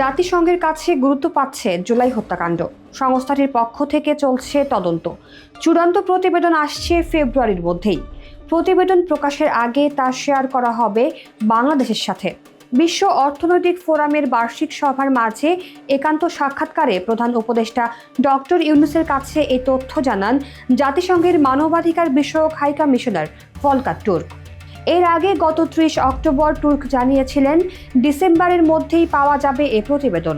জাতিসংঘের কাছে গুরুত্ব পাচ্ছে জুলাই হত্যাকাণ্ড। সংস্থাটির পক্ষ থেকে চলছে তদন্ত। চূড়ান্ত প্রতিবেদন আসছে ফেব্রুয়ারির মধ্যেই। প্রতিবেদন প্রকাশের আগে তা শেয়ার করা হবে বাংলাদেশের সাথে। বিশ্ব অর্থনৈতিক ফোরামের বার্ষিক সভার মাঝে একান্ত সাক্ষাৎকারে প্রধান উপদেষ্টা ডক্টর ইউনূসের কাছে এই তথ্য জানান জাতিসংঘের মানবাধিকার বিষয়ক হাই কমিশনার ভলকার তুর্ক। এর আগে গত 30 অক্টোবর তুর্ক জানিয়েছিলেন ডিসেম্বরের মধ্যেই পাওয়া যাবে এ প্রতিবেদন।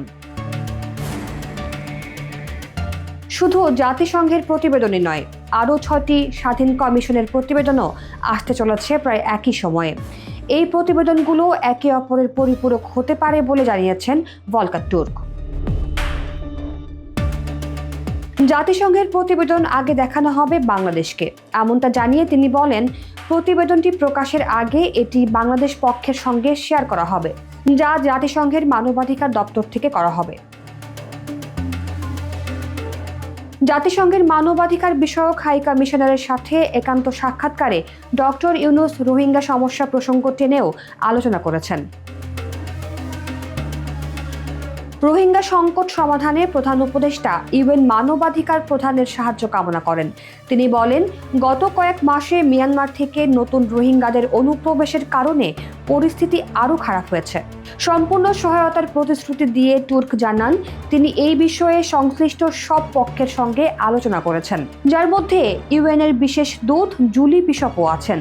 শুধু জাতিসংঘের প্রতিবেদনই নয়, আরও 6টি স্বাধীন কমিশনের প্রতিবেদনও আসতে চলেছে প্রায় একই সময়ে। এই প্রতিবেদনগুলো একে অপরের পরিপূরক হতে পারে বলে জানিয়েছেন ভলকার তুর্ক। জাতিসংঘের প্রতিবেদন আগে দেখানো হবে বাংলাদেশকে, এমনটা জানিয়ে তিনি বলেন, প্রতিবেদনটি প্রকাশের আগে এটি বাংলাদেশ পক্ষের সঙ্গে শেয়ার করা হবে, যা জাতিসংঘের মানবাধিকার দপ্তর থেকে করা হবে। জাতিসংঘের মানবাধিকার বিষয়ক হাই কমিশনারের সাথে একান্ত সাক্ষাৎকারে ডক্টর ইউনূস রোহিঙ্গা সমস্যা প্রসঙ্গ টেনেও আলোচনা করেছেন। রোহিঙ্গা সংকট সমাধানে প্রধান উপদেষ্টা ইউএন মানবাধিকার প্রধানের সাহায্য কামনা করেন। তিনি বলেন, গত কয়েক মাসে মিয়ানমার থেকে নতুন রোহিঙ্গাদের অনুপ্রবেশের কারণে পরিস্থিতি আরও খারাপ হয়েছে। সম্পূর্ণ সহায়তার প্রতিশ্রুতি দিয়ে তুর্ক জানান, তিনি এই বিষয়ে সংশ্লিষ্ট সব পক্ষের সঙ্গে আলোচনা করেছেন, যার মধ্যে ইউএনের বিশেষ দূত জুলি বিশপও আছেন।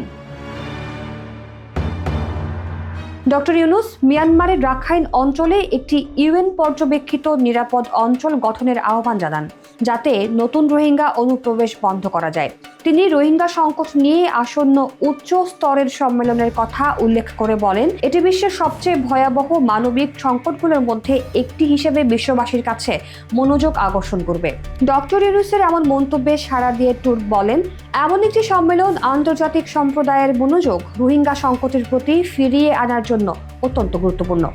ডক্টর ইউনূস মিয়ানমারের রাখাইন অঞ্চলে একটি ইউএন পর্যবেক্ষিত নিরাপদ অঞ্চল গঠনের আহ্বান জানান, যাতে নতুন রোহিঙ্গা অনুপ্রবেশ বন্ধ করা যায়। তিনি রোহিঙ্গা সংকট নিয়ে আসন্ন উচ্চ স্তরের সম্মেলনের কথা উল্লেখ করে বলেন, এটি বিশ্বের সবচেয়ে ভয়াবহ মানবিক সংকটগুলোর মধ্যে একটি হিসেবে বিশ্ববাসীর কাছে মনোযোগ আকর্ষণ করবে। ডক্টর ইউনূসের এমন মন্তব্যে সাড়া দিয়ে তুর্ক বলেন, এমন একটি সম্মেলন আন্তর্জাতিক সম্প্রদায়ের মনোযোগ রোহিঙ্গা সংকটের প্রতি ফিরিয়ে আনার জন্য অত্যন্ত গুরুত্বপূর্ণ।